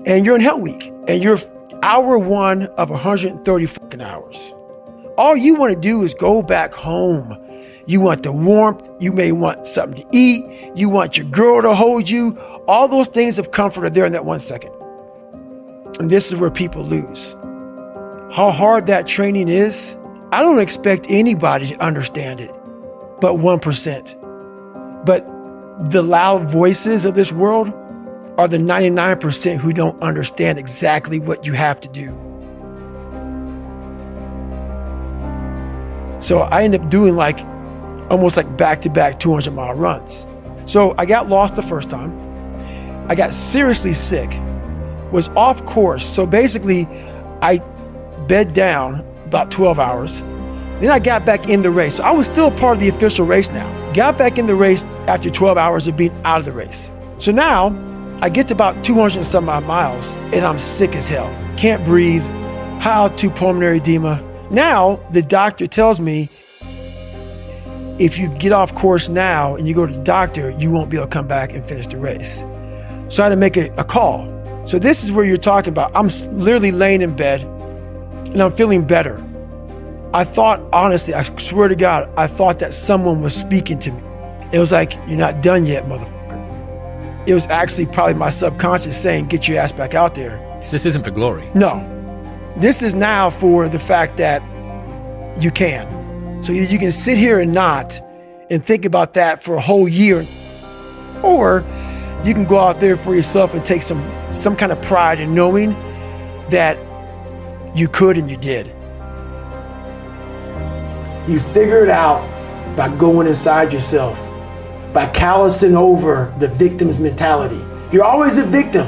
and you're in Hell Week, and you're hour 1 of 130 fucking hours. All you want to do is go back home. You want the warmth. You may want something to eat. You want your girl to hold you. All those things of comfort are there in that 1 second. And this is where people lose. How hard that training is, I don't expect anybody to understand it, but 1%. But the loud voices of this world are the 99% who don't understand exactly what you have to do. So I ended up doing almost like back-to-back 200-mile runs. So I got lost the first time. I got seriously sick, was off course. So basically, I bed down about 12 hours. Then I got back in the race. So I was still part of the official race now. Got back in the race after 12 hours of being out of the race. So now I get to about 200 and some odd miles and I'm sick as hell. Can't breathe, high altitude pulmonary edema. Now the doctor tells me, if you get off course now and you go to the doctor, you won't be able to come back and finish the race. So I had to make a call. So this is where you're talking about. I'm literally laying in bed and I'm feeling better. I thought, honestly, I swear to God, I thought that someone was speaking to me. It was like, you're not done yet, motherfucker. It was actually probably my subconscious saying, get your ass back out there. This isn't for glory. No. This is now for the fact that you can. So either you can sit here and not and think about that for a whole year, or you can go out there for yourself and take some kind of pride in knowing that you could and you did. You figure it out by going inside yourself, by callousing over the victim's mentality. You're always a victim,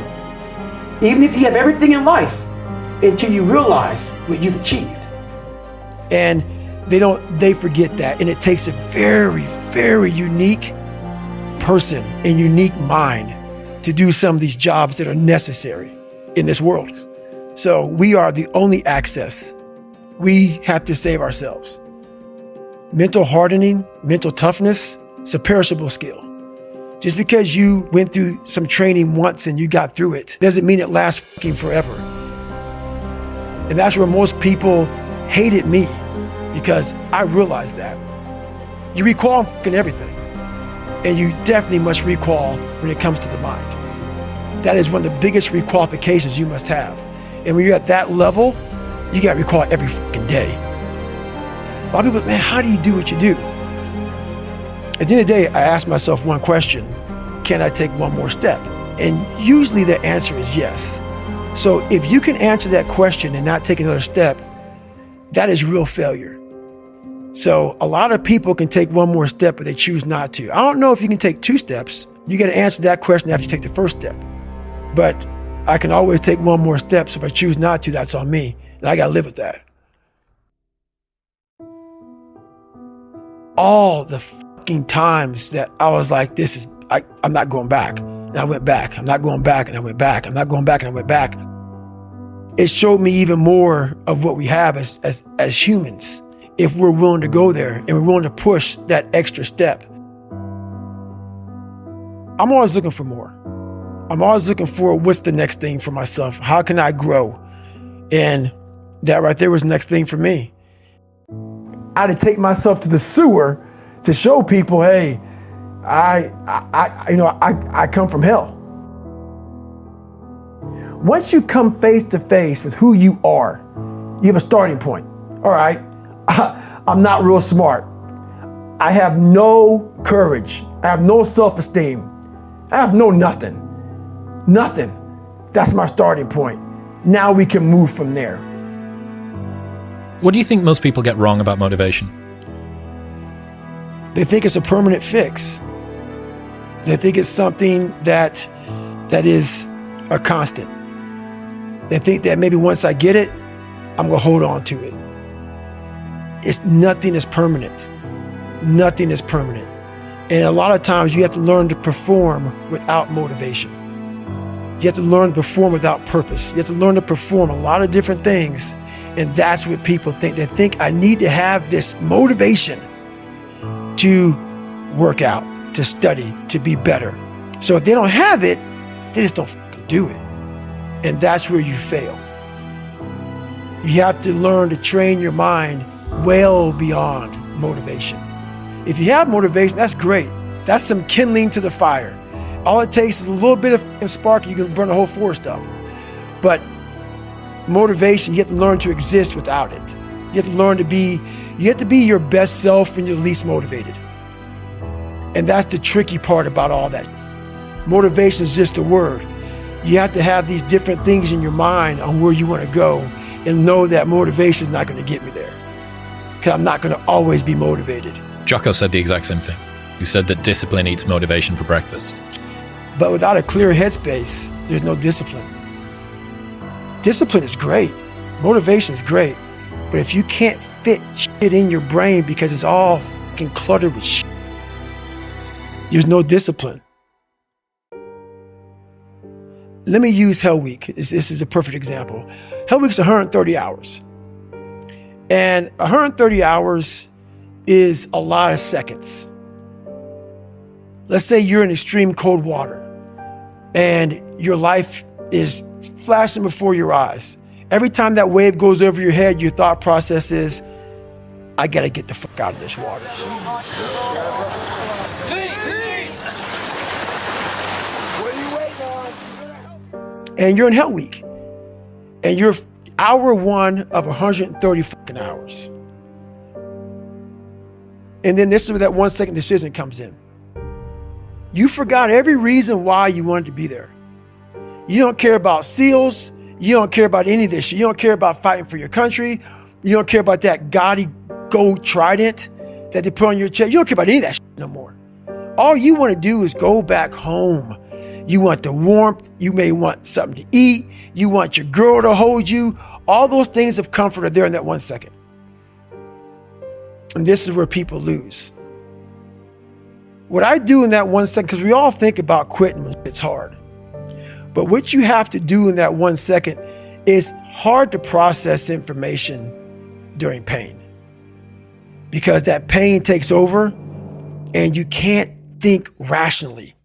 even if you have everything in life, until you realize what you've achieved. And they forget that. And it takes a very, very unique person and unique mind to do some of these jobs that are necessary in this world. So we are the only access. We have to save ourselves. Mental hardening, mental toughness, it's a perishable skill. Just because you went through some training once and you got through it doesn't mean it lasts fucking forever. And that's where most people hated me, because I realized that. You recall fucking everything. And you definitely must recall when it comes to the mind. That is one of the biggest requalifications you must have. And when you're at that level, you got to recall every fucking day. A lot of people, man, how do you do what you do? At the end of the day, I ask myself one question: can I take one more step? And usually the answer is yes. So if you can answer that question and not take another step, that is real failure. So a lot of people can take one more step, but they choose not to. I don't know if you can take 2 steps. You got to answer that question after you take the first step. But I can always take one more step. So if I choose not to, that's on me. And I got to live with that. All the fucking times that I was like, I'm not going back. And I went back. I'm not going back. And I went back. I'm not going back. And I went back. It showed me even more of what we have as humans, if we're willing to go there and we're willing to push that extra step. I'm always looking for more. I'm always looking for what's the next thing for myself. How can I grow? And that right there was the next thing for me. I had to take myself to the sewer to show people, hey, I come from hell. Once you come face to face with who you are, you have a starting point. All right, I'm not real smart. I have no courage. I have no self-esteem. I have no nothing. Nothing. That's my starting point. Now we can move from there. What do you think most people get wrong about motivation? They think it's a permanent fix. They think it's something that is a constant. They think that maybe once I get it, I'm gonna hold on to it. Nothing is permanent. Nothing is permanent. And a lot of times you have to learn to perform without motivation. You have to learn to perform without purpose. You have to learn to perform a lot of different things. And that's what people think. They think I need to have this motivation to work out, to study, to be better. So if they don't have it, they just don't fucking do it. And that's where you fail. You have to learn to train your mind well beyond motivation. If you have motivation, that's great. That's some kindling to the fire. All it takes is a little bit of spark, you can burn the whole forest up. But motivation, you have to learn to exist without it. You have to learn to be, your best self when you're least motivated. And that's the tricky part about all that. Motivation is just a word. You have to have these different things in your mind on where you want to go and know that motivation is not going to get me there. Because I'm not going to always be motivated. Jocko said the exact same thing. He said that discipline eats motivation for breakfast. But without a clear headspace, there's no discipline. Discipline is great. Motivation is great. But if you can't fit shit in your brain because it's all fucking cluttered with shit, there's no discipline. Let me use Hell Week. This is a perfect example. Hell Week's 130 hours. And 130 hours is a lot of seconds. Let's say you're in extreme cold water and your life is flashing before your eyes. Every time that wave goes over your head, your thought process is, I gotta get the fuck out of this water. And you're in Hell Week. And you're hour one of 130 fucking hours. And then this is where that 1 second decision comes in. You forgot every reason why you wanted to be there. You don't care about SEALs. You don't care about any of this shit. You don't care about fighting for your country. You don't care about that gaudy gold trident that they put on your chest. You don't care about any of that shit no more. All you want to do is go back home. You want the warmth. You may want something to eat. You want your girl to hold you. All those things of comfort are there in that 1 second. And this is where people lose. What I do in that 1 second, because we all think about quitting when it's hard. But what you have to do in that 1 second is hard to process information during pain. Because that pain takes over and you can't think rationally.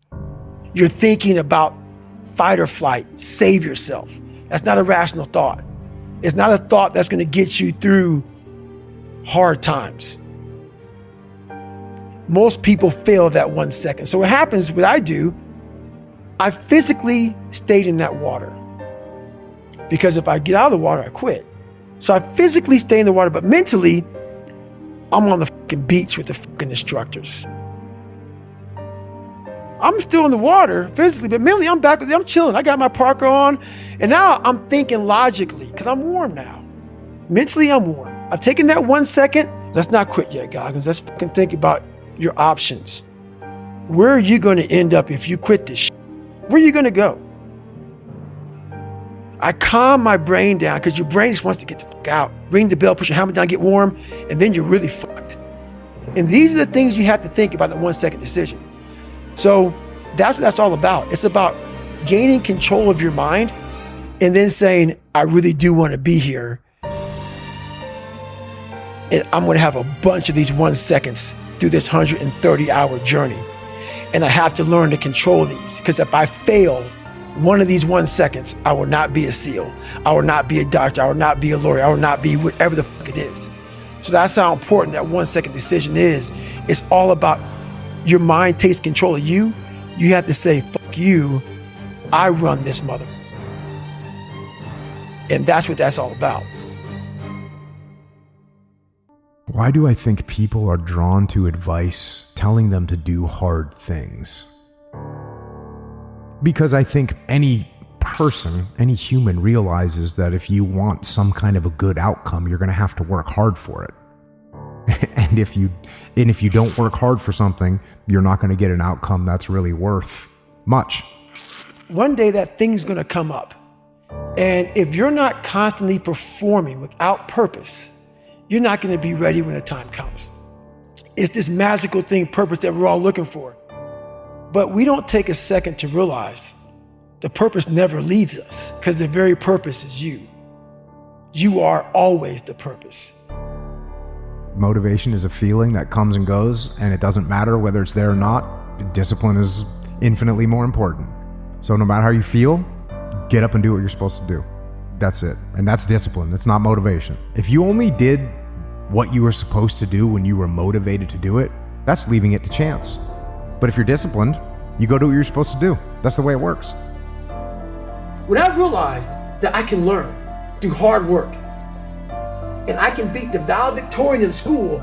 You're thinking about fight or flight, save yourself. That's not a rational thought. It's not a thought that's going to get you through hard times. Most people fail that 1 second. So what happens, what I do, I physically stayed in that water. Because if I get out of the water, I quit. So I physically stay in the water, but mentally, I'm on the fucking beach with the fucking instructors. I'm still in the water physically, but mentally I'm back with them. I'm chilling. I got my parka on. And now I'm thinking logically because I'm warm now. Mentally, I'm warm. I've taken that 1 second. Let's not quit yet, Goggins. Let's fucking think about your options. Where are you going to end up if you quit this shit? Where are you going to go? I calm my brain down because your brain just wants to get the fuck out. Ring the bell, push your helmet down, get warm, and then you're really fucked. And these are the things you have to think about in the 1 second decision. So that's what that's all about. It's about gaining control of your mind and then saying, I really do want to be here. And I'm going to have a bunch of these 1 seconds through this 130-hour journey. And I have to learn to control these because if I fail one of these 1 seconds, I will not be a SEAL. I will not be a doctor. I will not be a lawyer. I will not be whatever the fuck it is. So that's how important that 1 second decision is. It's all about your mind takes control of you. You have to say, fuck you. I run this mother. And that's what that's all about. Why do I think people are drawn to advice telling them to do hard things? Because I think any person, any human realizes that if you want some kind of a good outcome, you're going to have to work hard for it. And if you don't work hard for something, you're not going to get an outcome that's really worth much. One day that thing's going to come up. And if you're not constantly performing without purpose, you're not going to be ready when the time comes. It's this magical thing, purpose, that we're all looking for. But we don't take a second to realize the purpose never leaves us because the very purpose is you. You are always the purpose. Motivation is a feeling that comes and goes, and it doesn't matter whether it's there or not. Discipline is infinitely more important. So no matter how you feel, get up and do what you're supposed to do. That's it. And that's discipline. It's not motivation. If you only did what you were supposed to do when you were motivated to do it, that's leaving it to chance. But if you're disciplined, you go do what you're supposed to do. That's the way it works. When I realized that I can learn through hard work, and I can beat the valedictorian in school,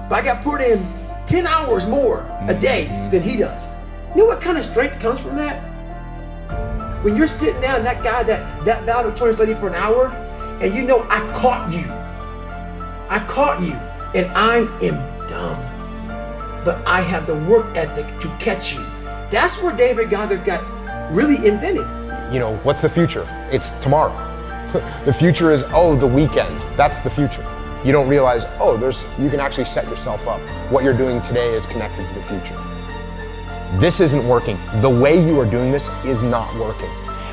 but I got put in 10 hours more a day than he does. You know what kind of strength comes from that? When you're sitting down and that guy, that valedictorian studied for an hour, and you know I caught you, and I am dumb, but I have the work ethic to catch you. That's where David Goggins got really invented. You know, what's the future? It's tomorrow. The future is, the weekend. That's the future. You don't realize, you can actually set yourself up. What you're doing today is connected to the future. This isn't working. The way you are doing this is not working.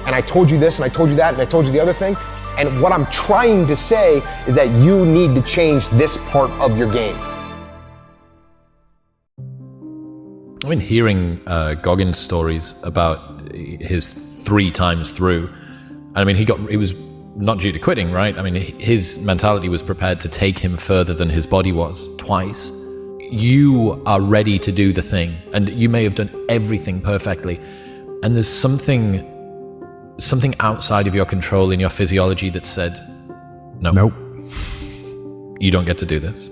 And I told you this, and I told you that, and I told you the other thing. And what I'm trying to say is that you need to change this part of your game. I've been hearing Goggins stories about his 3 times through. I mean, he was not due to quitting, right? I mean, his mentality was prepared to take him further than his body was twice. You are ready to do the thing, and you may have done everything perfectly, and there's something outside of your control in your physiology that said, nope. You don't get to do this.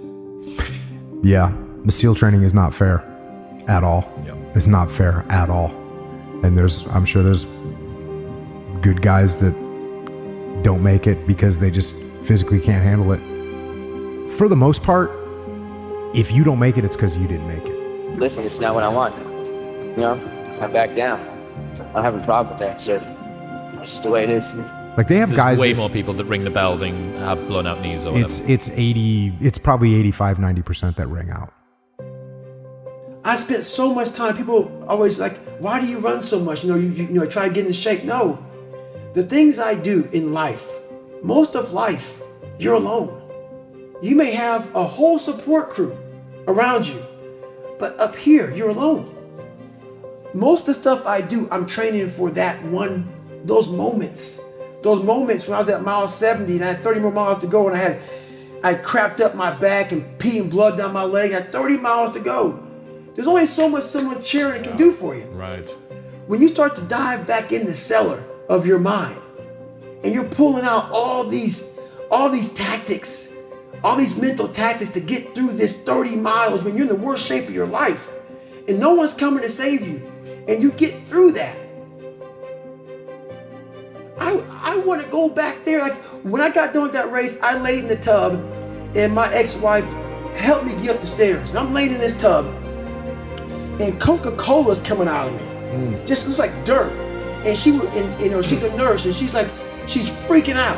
Yeah, the SEAL training is not fair at all. Yep. It's not fair at all. And I'm sure there's good guys that don't make it because they just physically can't handle it. For the most part, if you don't make it, it's because you didn't make it. Listen, it's not what I want. You know, I back down. I don't have a problem with that, so it's just the way it is. Like they have There's guys way more people that ring the bell than have blown out knees or whatever. It's probably 85-90% that ring out. I spent so much time, people always like, why do you run so much? You try to get in shape. No, the things I do in life, most of life, you're alone. You may have a whole support crew around you, but up here, you're alone. Most of the stuff I do, I'm training for those moments when I was at mile 70 and I had 30 more miles to go, and I crapped up my back and peeing blood down my leg. I had 30 miles to go. There's only so much someone cheering can do for you. Right. When you start to dive back in the cellar of your mind and you're pulling out all these tactics, all these mental tactics to get through this 30 miles when you're in the worst shape of your life and no one's coming to save you, and you get through that. I want to go back there. Like when I got done with that race, I laid in the tub and my ex-wife helped me get up the stairs. And I'm laying in this tub and Coca-Cola's coming out of me. Just looks like dirt. And she's a nurse, and she's freaking out.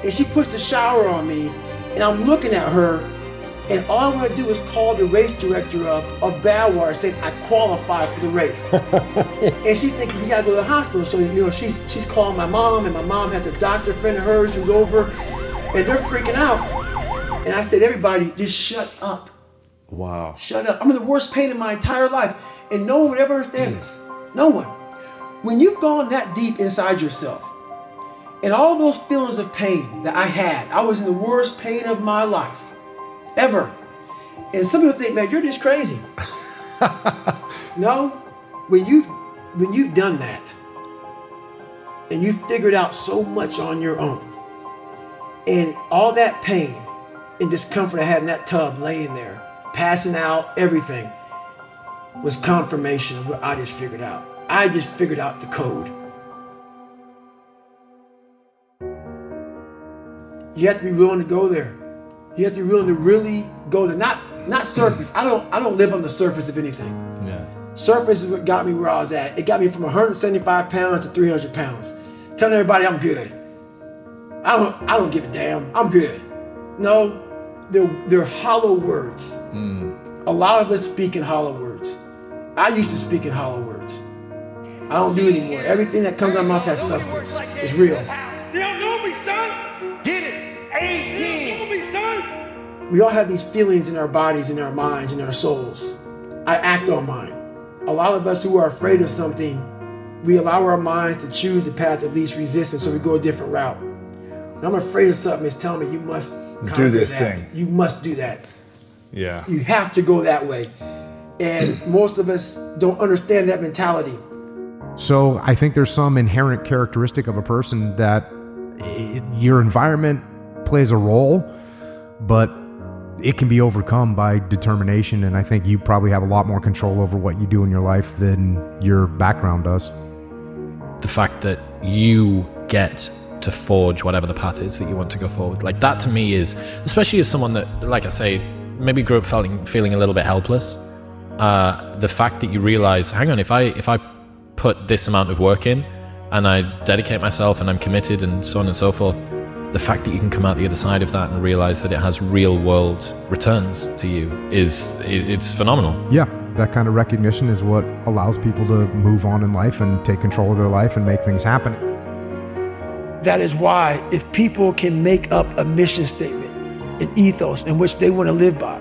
And she puts the shower on me, and I'm looking at her, and all I want to do is call the race director up of Badwater saying I qualify for the race. And she's thinking we gotta go to the hospital. So she's calling my mom, and my mom has a doctor friend of hers who's over, and they're freaking out. And I said, everybody, just shut up. Wow. Shut up. I'm in the worst pain in my entire life, and no one would ever understand this. No one. When you've gone that deep inside yourself, and all those feelings of pain that I had, I was in the worst pain of my life, ever. And some people think, man, you're just crazy. No, when you've done that, and you've figured out so much on your own, and all that pain and discomfort I had in that tub laying there, passing out, everything, was confirmation of what I just figured out. I just figured out the code. You have to be willing to go there. You have to be willing to really go there. Not surface. I don't live on the surface of anything. Yeah. Surface is what got me where I was at. It got me from 175 pounds to 300 pounds. Telling everybody I'm good. I don't give a damn. I'm good. No, they're hollow words. A lot of us speak in hollow words. I used to speak in hollow words. I don't do it anymore. Everything that comes out of my mouth has substance. It's real. They don't know me, son. Get it. 18. They don't know me, son. We all have these feelings in our bodies, in our minds, in our souls. I act on mine. A lot of us who are afraid of something we allow our minds to choose the path of least resistance, so we go a different route. When I'm afraid of something, it's telling me you must conquer this that. thing. You must do that. Yeah. You have to go that way. And most of us don't understand that mentality. So I think there's some inherent characteristic of a person that your environment plays a role, but it can be overcome by determination. And I think you probably have a lot more control over what you do in your life than your background does. The fact that you get to forge whatever the path is that you want to go forward. Like that to me is, especially as someone that, like I say, maybe grew up feeling a little bit helpless. The fact that you realize, hang on, if I put this amount of work in and I dedicate myself and I'm committed and so on and so forth, the fact that you can come out the other side of that and realize that it has real world returns to you it's phenomenal. Yeah, that kind of recognition is what allows people to move on in life and take control of their life and make things happen. That is why if people can make up a mission statement, an ethos in which they want to live by,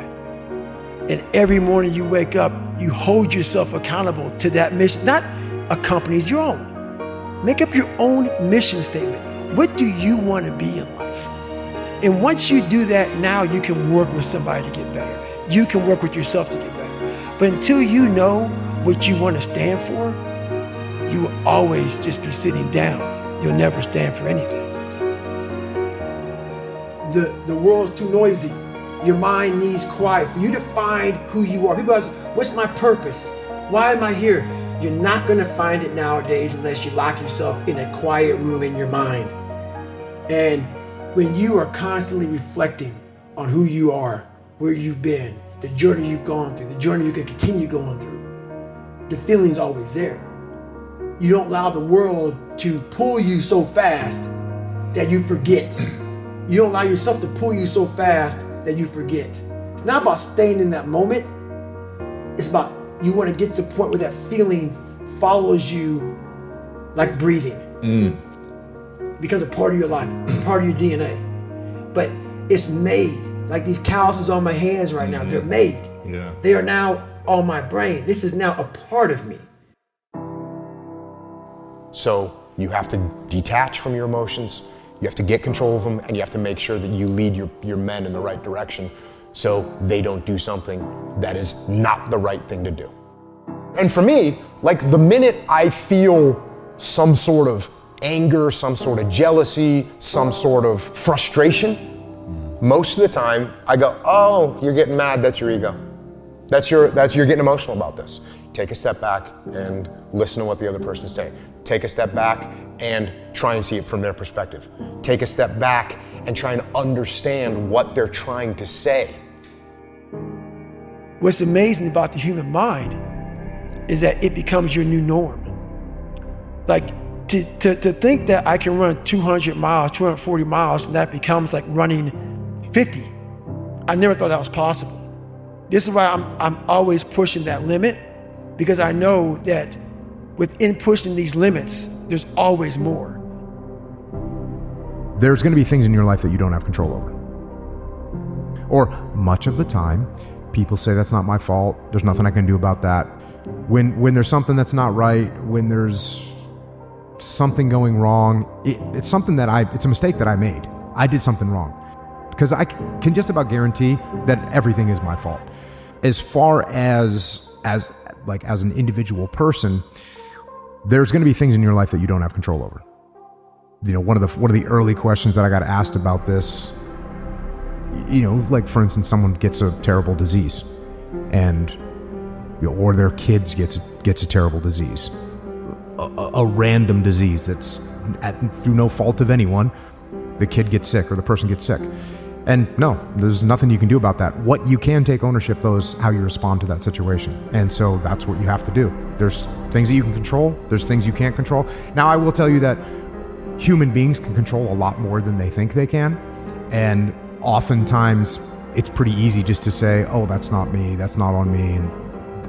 and every morning you wake up, you hold yourself accountable to that mission, not a company's, your own. Make up your own mission statement. What do you want to be in life? And once you do that, now you can work with somebody to get better. You can work with yourself to get better. But until you know what you want to stand for, you will always just be sitting down. You'll never stand for anything. The world's too noisy. Your mind needs quiet. For you to find who you are. People ask, what's my purpose? Why am I here? You're not going to find it nowadays unless you lock yourself in a quiet room in your mind. And when you are constantly reflecting on who you are, where you've been, the journey you've gone through, the journey you can continue going through, the feeling's always there. You don't allow the world to pull you so fast that you forget. You don't allow yourself to pull you so fast that you forget. It's not about staying in that moment. It's about you want to get to the point where that feeling follows you like breathing. Becomes a part of your life, part of your DNA. But it's made, like these calluses on my hands right now, they're made. Yeah. They are now on my brain. This is now a part of me. So you have to detach from your emotions, you have to get control of them, and you have to make sure that you lead your men in the right direction so they don't do something that is not the right thing to do. And for me, like the minute I feel some sort of anger, some sort of jealousy, some sort of frustration, most of the time I go, oh, you're getting mad, that's your ego. You're getting emotional about this. Take a step back and listen to what the other person's saying. Take a step back and try and see it from their perspective. Take a step back and try and understand what they're trying to say. What's amazing about the human mind is that it becomes your new norm. Like to think that I can run 200 miles, 240 miles, and that becomes like running 50. I never thought that was possible. This is why I'm always pushing that limit, because I know that within pushing these limits, there's always more. There's going to be things in your life that you don't have control over. Or much of the time, people say that's not my fault. There's nothing I can do about that. When there's something that's not right, when there's something going wrong, it's a mistake that I made. I did something wrong. Because I can just about guarantee that everything is my fault. As far as an individual person, there's going to be things in your life that you don't have control over. You know, one of the early questions that I got asked about this, you know, like for instance, someone gets a terrible disease, and or their kids gets a terrible disease, a random disease that's through no fault of anyone. The kid gets sick or the person gets sick. And no, there's nothing you can do about that. What you can take ownership of is how you respond to that situation. And so that's what you have to do. There's things that you can control. There's things you can't control. Now, I will tell you that human beings can control a lot more than they think they can. And oftentimes it's pretty easy just to say, oh, that's not me. That's not on me. And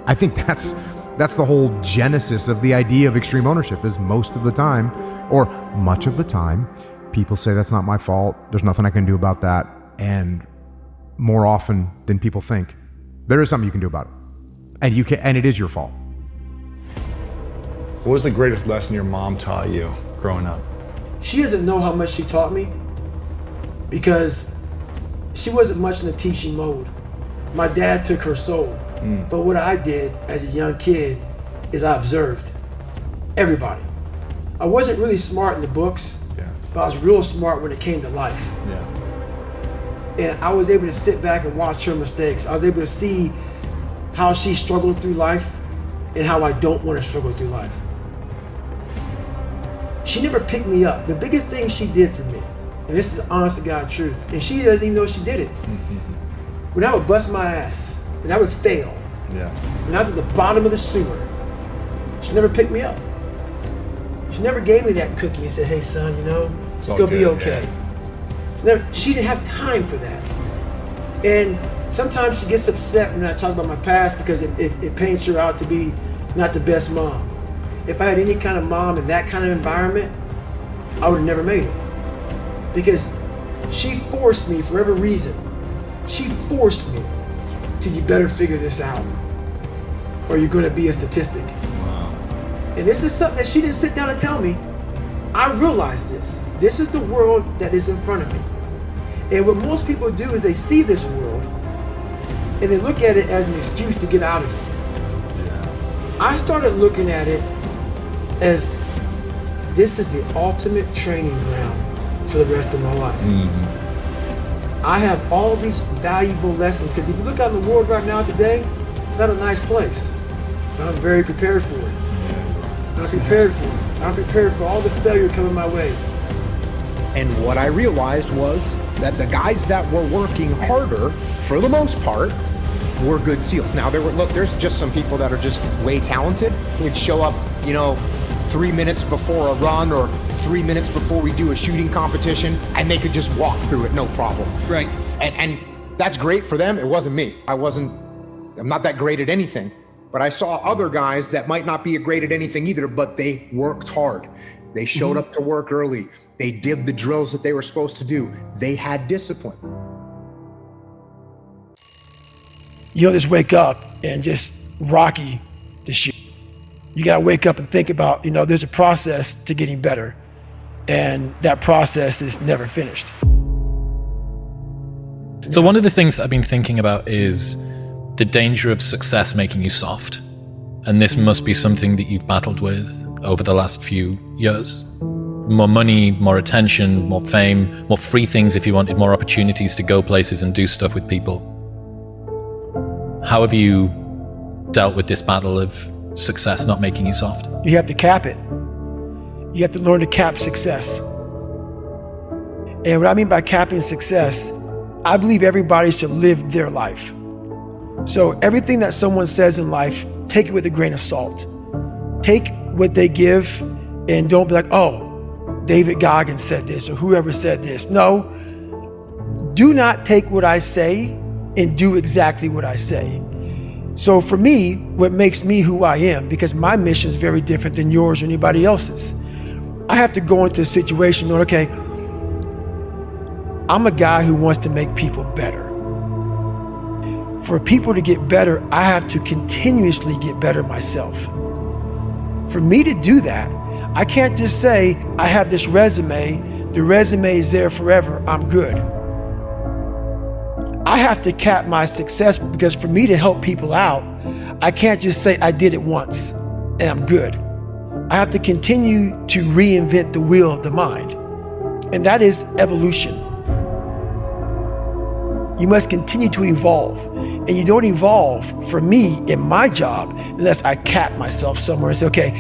I think that's the whole genesis of the idea of extreme ownership, is most of the time, or much of the time, people say that's not my fault. There's nothing I can do about that. And more often than people think, there is something you can do about it. And it is your fault. What was the greatest lesson your mom taught you growing up? She doesn't know how much she taught me because she wasn't much in the teaching mode. My dad took her soul. But what I did as a young kid is I observed everybody. I wasn't really smart in the books, but I was real smart when it came to life. And I was able to sit back and watch her mistakes. I was able to see how she struggled through life and how I don't want to struggle through life. She never picked me up. The biggest thing she did for me, and this is the honest to God truth, and she doesn't even know she did it. When I would bust my ass, and I would fail, when I was at the bottom of the sewer, she never picked me up. She never gave me that cookie and said, hey son, you know, it's gonna be okay. She didn't have time for that. And sometimes she gets upset when I talk about my past because it paints her out to be not the best mom. If I had any kind of mom in that kind of environment, I would have never made it. Because she forced me, for every reason, she forced me to, you better figure this out or you're gonna be a statistic. And this is something that she didn't sit down and tell me. I realized this. This is the world that is in front of me. And what most people do is they see this world and they look at it as an excuse to get out of it. I started looking at it as this is the ultimate training ground for the rest of my life. I have all these valuable lessons because if you look out in the world right now today, it's not a nice place. But I'm very prepared for it. I'm prepared for it. I'm prepared for all the failure coming my way. And what I realized was that the guys that were working harder, for the most part, were good SEALs. Now, there's just some people that are just way talented. We'd show up, 3 minutes before a run or 3 minutes before we do a shooting competition, and they could just walk through it, no problem. Right. And that's great for them. It wasn't me. I'm not that great at anything. But I saw other guys that might not be great at anything either, but they worked hard. They showed up to work early. They did the drills that they were supposed to do. They had discipline. You don't just wake up and just rocky the shit. You gotta wake up and think about, there's a process to getting better. And that process is never finished. So one of the things that I've been thinking about is the danger of success making you soft. And this must be something that you've battled with over the last few years. More money, more attention, more fame, more free things if you wanted, more opportunities to go places and do stuff with people. How have you dealt with this battle of success not making you soft? You have to cap it. You have to learn to cap success. And what I mean by capping success, I believe everybody should live their life. So everything that someone says in life, take it with a grain of salt. Take what they give and don't be like, oh, David Goggins said this or whoever said this. No, do not take what I say and do exactly what I say. So for me, what makes me who I am, because my mission is very different than yours or anybody else's. I have to go into a situation knowing, okay, I'm a guy who wants to make people better. For people to get better, I have to continuously get better myself. For me to do that, I can't just say, I have this resume, the resume is there forever, I'm good. I have to cap my success because for me to help people out, I can't just say I did it once and I'm good. I have to continue to reinvent the wheel of the mind. And that is evolution. You must continue to evolve. And you don't evolve, for me, in my job, unless I cap myself somewhere and say, okay,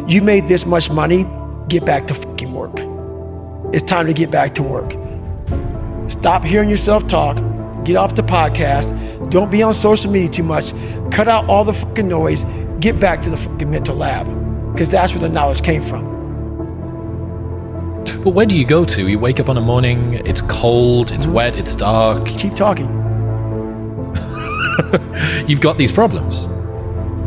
you made this much money, get back to fucking work. It's time to get back to work. Stop hearing yourself talk, get off the podcast, don't be on social media too much, cut out all the fucking noise, get back to the fucking mental lab, because that's where the knowledge came from. But where do you go to? You wake up on a morning, it's cold, it's wet, it's dark. Keep talking. You've got these problems.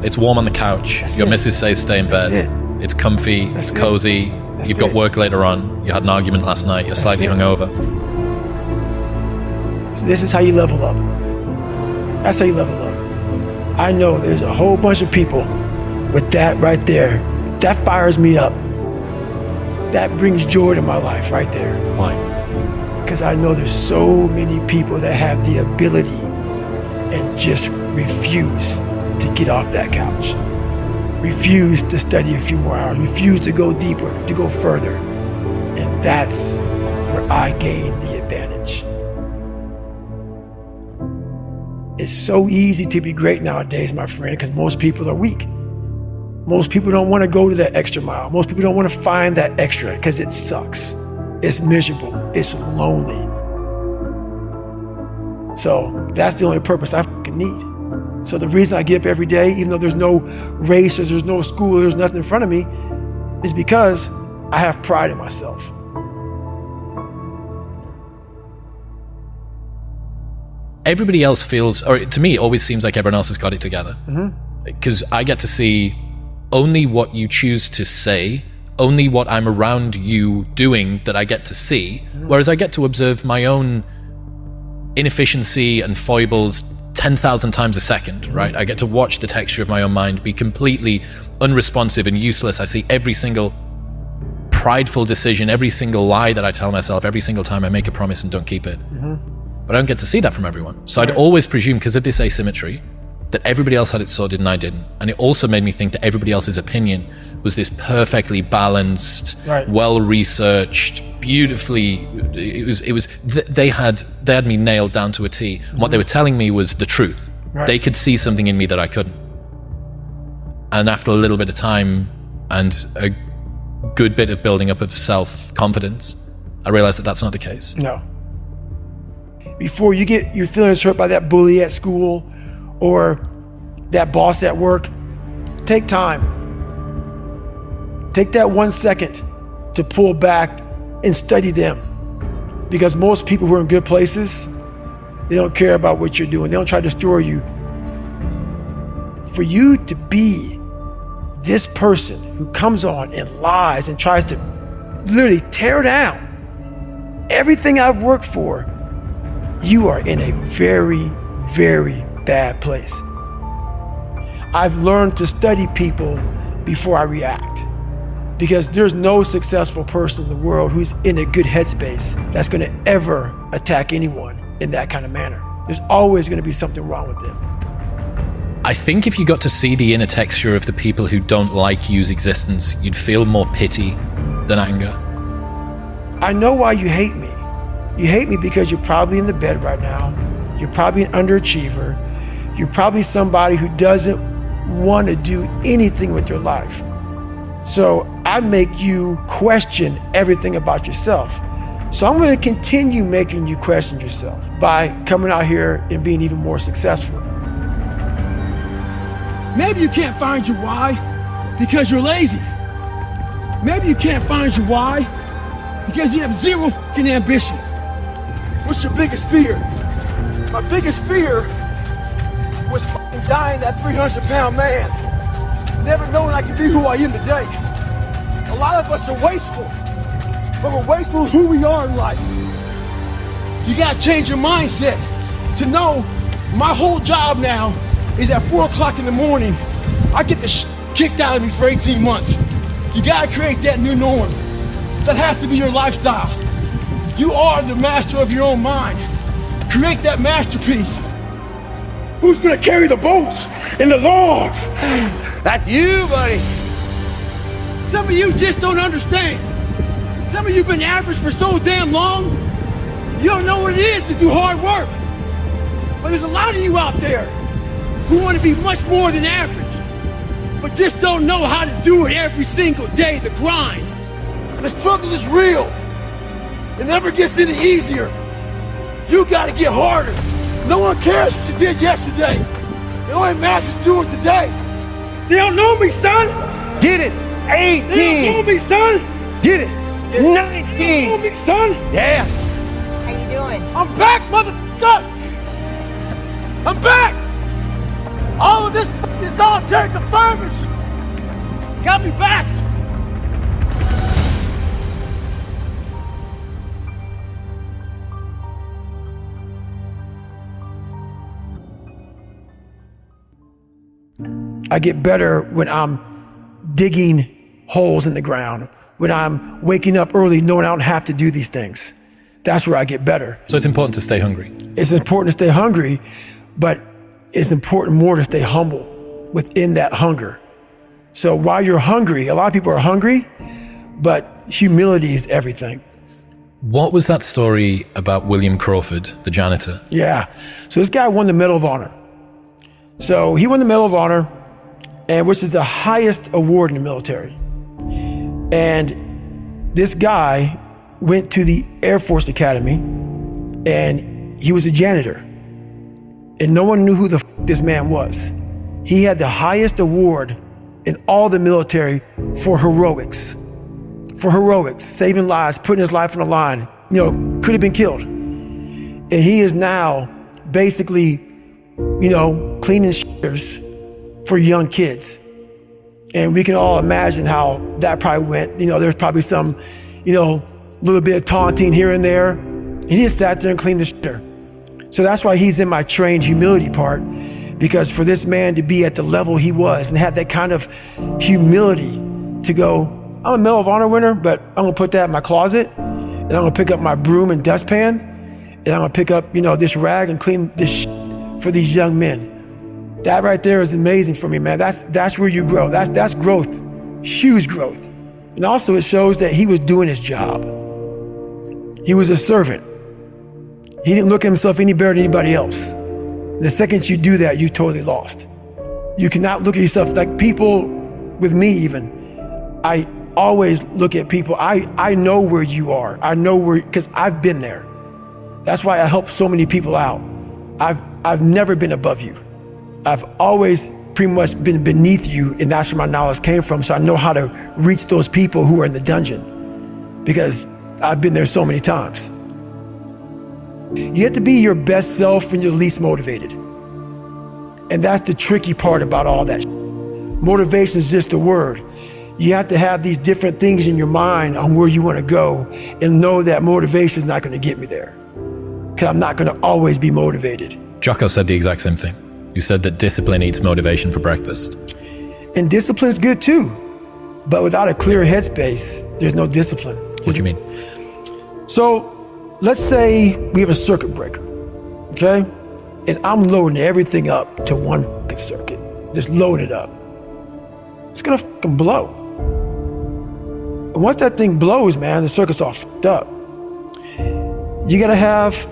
It's warm on the couch. That's Your it. missus says stay in That's bed. it. It's comfy, That's it's it. cozy. That's You've got it. work later on. You had an argument last night. You're slightly it. hungover. So this is how you level up. That's how you level up. I know there's a whole bunch of people with that right there That fires me up. That brings joy to my life right there. Why? Because I know there's so many people that have the ability and just refuse to get off that couch. Refuse to study a few more hours. Refuse to go deeper, to go further. And that's where I gain the advantage. It's so easy to be great nowadays, my friend, because most people are weak. Most people don't want to go to that extra mile. Most people don't want to find that extra because it sucks. It's miserable. It's lonely. So that's the only purpose I fucking need. So the reason I get up every day, even though there's no race or there's no school, or there's nothing in front of me, is because I have pride in myself. Everybody else feels, or to me, it always seems like everyone else has got it together. Because I get to see only what you choose to say, only what I'm around you doing that I get to see, whereas I get to observe my own inefficiency and foibles 10,000 times a second, right? I get to watch the texture of my own mind be completely unresponsive and useless. I see every single prideful decision, every single lie that I tell myself, every single time I make a promise and don't keep it. But I don't get to see that from everyone. So I'd always presume, because of this asymmetry, that everybody else had it sorted and I didn't. And it also made me think that everybody else's opinion was this perfectly balanced, well-researched, beautifully, they had me nailed down to a T. And what they were telling me was the truth. They could see something in me that I couldn't. And after a little bit of time and a good bit of building up of self-confidence, I realized that that's not the case. No. Before you get your feelings hurt by that bully at school or that boss at work, take time. Take that 1 second to pull back and study them. Because most people who are in good places, they don't care about what you're doing. They don't try to destroy you. For you to be this person who comes on and lies and tries to literally tear down everything I've worked for, you are in a very, very bad place. I've learned to study people before I react, because there's no successful person in the world who's in a good headspace that's going to ever attack anyone in that kind of manner. There's always going to be something wrong with them. I think if you got to see the inner texture of the people who don't like you's existence, you'd feel more pity than anger. I know why you hate me. You hate me because you're probably in the bed right now. You're probably an underachiever. You're probably somebody who doesn't want to do anything with your life. So I make you question everything about yourself. So I'm going to continue making you question yourself by coming out here and being even more successful. Maybe you can't find your why because you're lazy. Maybe you can't find your why because you have zero fucking ambition. What's your biggest fear? My biggest fear was fucking dying that 300-pound man. Never knowing I could be who I am today. A lot of us are wasteful, but we're wasteful of who we are in life. You gotta change your mindset to know my whole job now is at 4 o'clock in the morning. I get the kicked out of me for 18 months. You gotta create that new norm. That has to be your lifestyle. You are the master of your own mind. Create that masterpiece. Who's gonna carry the boats and the logs? That's you, buddy. Some of you just don't understand. Some of you been average for so damn long, you don't know what it is to do hard work. But there's a lot of you out there who want to be much more than average, but just don't know how to do it every single day, the grind. The struggle is real. It never gets any easier. You gotta get harder. No one cares what you did yesterday. It only matters what you're doing today. They don't know me, son. Get it. 18. They don't know me, son. Get it. 19. They don't know me, son. Yeah. How you doing? I'm back, motherfucker. I'm back. All of this solitary confinement got me back. I get better when I'm digging holes in the ground, when I'm waking up early knowing I don't have to do these things. That's where I get better. So it's important to stay hungry. It's important to stay hungry, but it's important more to stay humble within that hunger. So while you're hungry, a lot of people are hungry, but humility is everything. What was that story about William Crawford, the janitor? Yeah. So this guy won the Medal of Honor. So he won the Medal of Honor, and which is the highest award in the military. And this guy went to the Air Force Academy, and he was a janitor. And no one knew who the this man was. He had the highest award in all the military for heroics. For heroics, saving lives, putting his life on the line, could have been killed. And he is now basically, cleaning shitters for young kids. And we can all imagine how that probably went. There's probably some, little bit of taunting here and there. And he just sat there and cleaned the shitter. So that's why he's in my trained humility part, because for this man to be at the level he was and have that kind of humility to go, I'm a Medal of Honor winner, but I'm gonna put that in my closet, and I'm gonna pick up my broom and dustpan, and I'm gonna pick up, this rag and clean this shit for these young men. That right there is amazing for me, man. That's where you grow. That's growth, huge growth. And also it shows that he was doing his job. He was a servant. He didn't look at himself any better than anybody else. The second you do that, you totally lost. You cannot look at yourself like people, with me even, I always look at people. I know where you are. I know where, because I've been there. That's why I help so many people out. I've never been above you. I've always pretty much been beneath you, and that's where my knowledge came from. So I know how to reach those people who are in the dungeon, because I've been there so many times. You have to be your best self when you're least motivated. And that's the tricky part about all that. Motivation is just a word. You have to have these different things in your mind on where you want to go, and know that motivation is not going to get me there, because I'm not going to always be motivated. Jocko said the exact same thing. You said that discipline eats motivation for breakfast. And discipline is good too, but without a clear headspace, there's no discipline. What do you mean? So let's say we have a circuit breaker, okay? And I'm loading everything up to one fucking circuit. Just load it up. It's gonna fucking blow. And once that thing blows, man, the circuit's all fucked up. You gotta have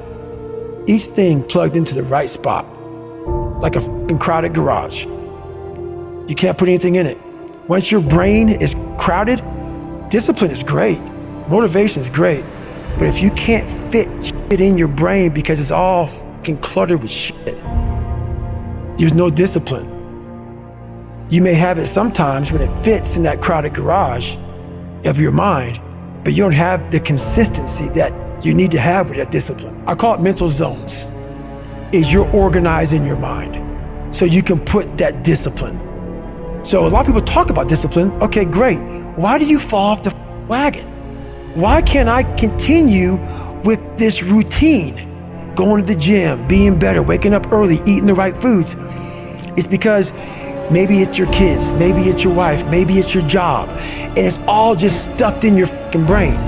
each thing plugged into the right spot, like a fucking crowded garage. You can't put anything in it. Once your brain is crowded, discipline is great, motivation is great, but if you can't fit shit in your brain because it's all fucking cluttered with shit, there's no discipline. You may have it sometimes when it fits in that crowded garage of your mind, but you don't have the consistency that you need to have with that discipline. I call it mental zones. Is you're organizing your mind so you can put that discipline. So a lot of people talk about discipline. Okay, great. Why do you fall off the wagon? Why can't I continue with this routine? Going to the gym, being better, waking up early, eating the right foods. It's because maybe it's your kids, maybe it's your wife, maybe it's your job, and it's all just stuffed in your fucking brain.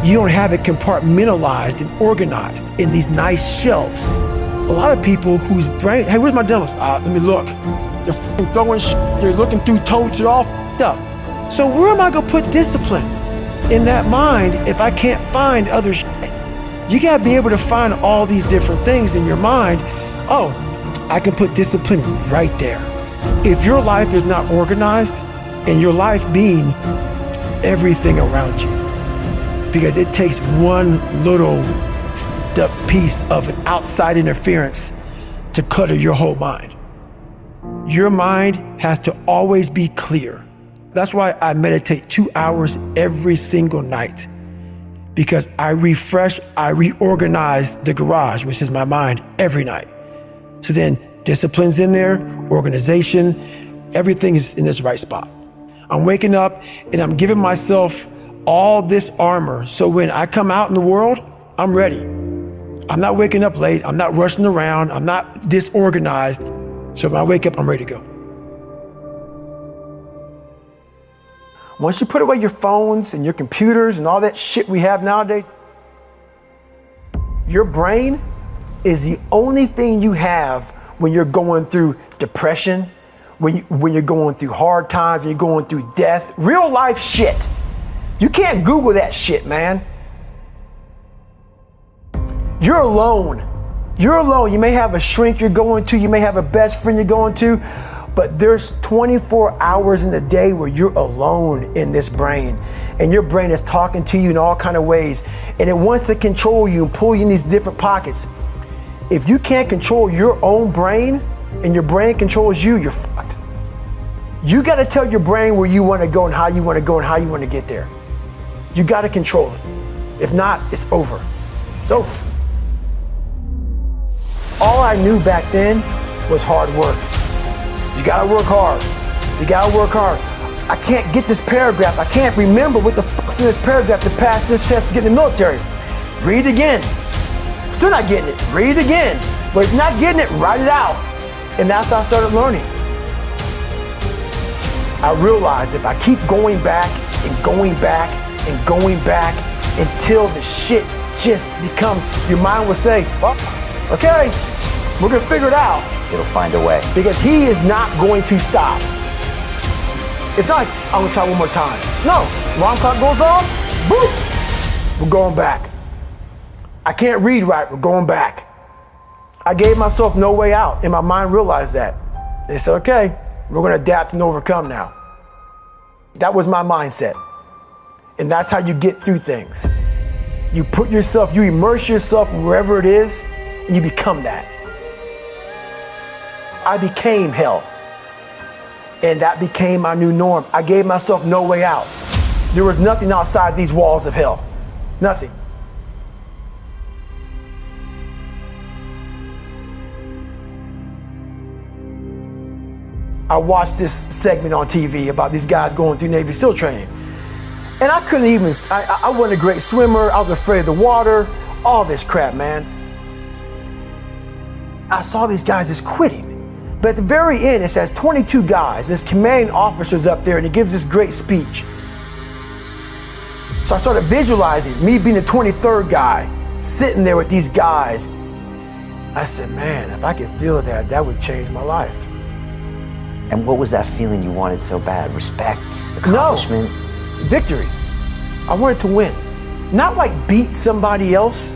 You don't have it compartmentalized and organized in these nice shelves. A lot of people whose brain, hey, where's my demos? Let me look. They're fucking throwing shit, they're looking through totes, they're all fucked up. So where am I gonna put discipline in that mind if I can't find other shit? You gotta be able to find all these different things in your mind. Oh, I can put discipline right there. If your life is not organized, and your life being everything around you, because it takes one little the piece of an outside interference to clutter your whole mind. Your mind has to always be clear. That's why I meditate 2 hours every single night, because I refresh, I reorganize the garage, which is my mind, every night. So then discipline's in there, organization, everything is in this right spot. I'm waking up and I'm giving myself all this armor, so when I come out in the world, I'm ready. I'm not waking up late, I'm not rushing around, I'm not disorganized. So when I wake up, I'm ready to go. Once you put away your phones and your computers and all that shit we have nowadays, your brain is the only thing you have when you're going through depression, when you're going through hard times, when you're going through death, real life shit. You can't Google that shit, man. You're alone. You're alone. You may have a shrink you're going to, you may have a best friend you're going to, but there's 24 hours in the day where you're alone in this brain, and your brain is talking to you in all kind of ways, and it wants to control you and pull you in these different pockets. If you can't control your own brain and your brain controls you, you're fucked. You got to tell your brain where you want to go and how you want to go and how you want to get there. You got to control it. If not, it's over. It's over. All I knew back then was hard work. You got to work hard. You got to work hard. I can't get this paragraph. I can't remember what the fuck's in this paragraph to pass this test to get in the military. Read it again. Still not getting it. Read it again. But if you're not getting it, write it out. And that's how I started learning. I realized if I keep going back and going back and going back until the shit just becomes, your mind will say, fuck, okay, we're gonna figure it out. It'll find a way. Because he is not going to stop. It's not like, I'm gonna try one more time. No, alarm clock goes off, boop, we're going back. I can't read right, we're going back. I gave myself no way out, and my mind realized that. They said, okay, we're gonna adapt and overcome now. That was my mindset. And that's how you get through things. You put yourself, you immerse yourself wherever it is, and you become that. I became hell. And that became my new norm. I gave myself no way out. There was nothing outside these walls of hell. Nothing. I watched this segment on TV about these guys going through Navy SEAL training. And I couldn't even, I wasn't a great swimmer. I was afraid of the water, all this crap, man. I saw these guys just quitting. But at the very end, it says 22 guys. This commanding officer's up there and he gives this great speech. So I started visualizing me being the 23rd guy, sitting there with these guys. I said, man, if I could feel that, that would change my life. And what was that feeling you wanted so bad? Respect? Accomplishment? No, victory. I wanted to win. Not like beat somebody else.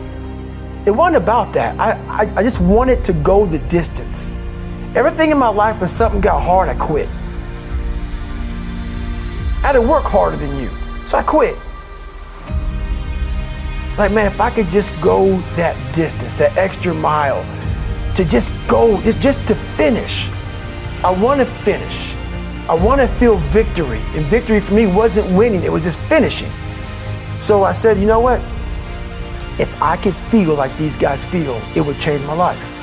It wasn't about that. I just wanted to go the distance. Everything in my life, when something got hard, I quit. I had to work harder than you, so I quit. Like, man, if I could just go that distance, that extra mile, to just go, just to finish. I want to finish. I want to feel victory. And victory for me wasn't winning, it was just finishing. So I said, you know what? If I could feel like these guys feel, it would change my life.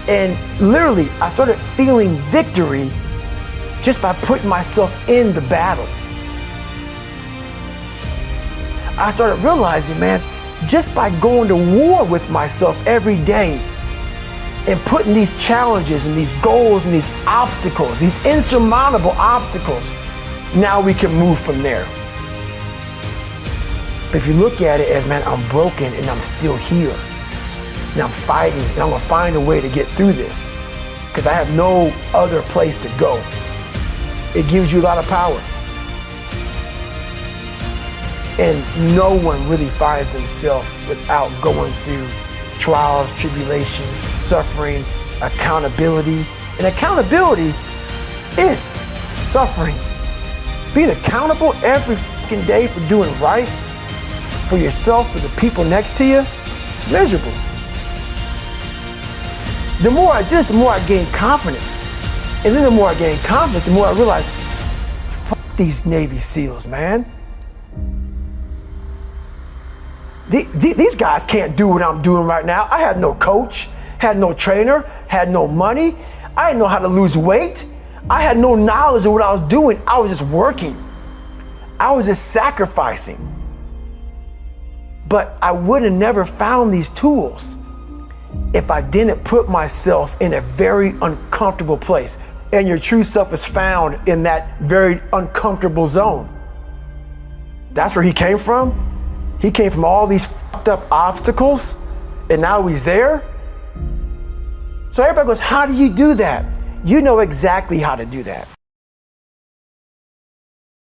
And literally, I started feeling victory just by putting myself in the battle. I started realizing, man, just by going to war with myself every day and putting these challenges and these goals and these obstacles, these insurmountable obstacles, now we can move from there. But if you look at it as, man, I'm broken and I'm still here. And I'm fighting, and I'm gonna find a way to get through this because I have no other place to go. It gives you a lot of power. And no one really finds themselves without going through trials, tribulations, suffering, accountability. And accountability is suffering. Being accountable every fucking day for doing right for yourself, for the people next to you, it's miserable. The more I did this, the more I gained confidence. And then the more I gained confidence, the more I realized, fuck these Navy SEALs, man. These guys can't do what I'm doing right now. I had no coach, had no trainer, had no money. I didn't know how to lose weight. I had no knowledge of what I was doing. I was just working. I was just sacrificing. But I would have never found these tools if I didn't put myself in a very uncomfortable place. and your true self is found in that very uncomfortable zone. That's where he came from. He came from all these fucked up obstacles, and now he's there. So everybody goes, how do you do that? You know exactly how to do that.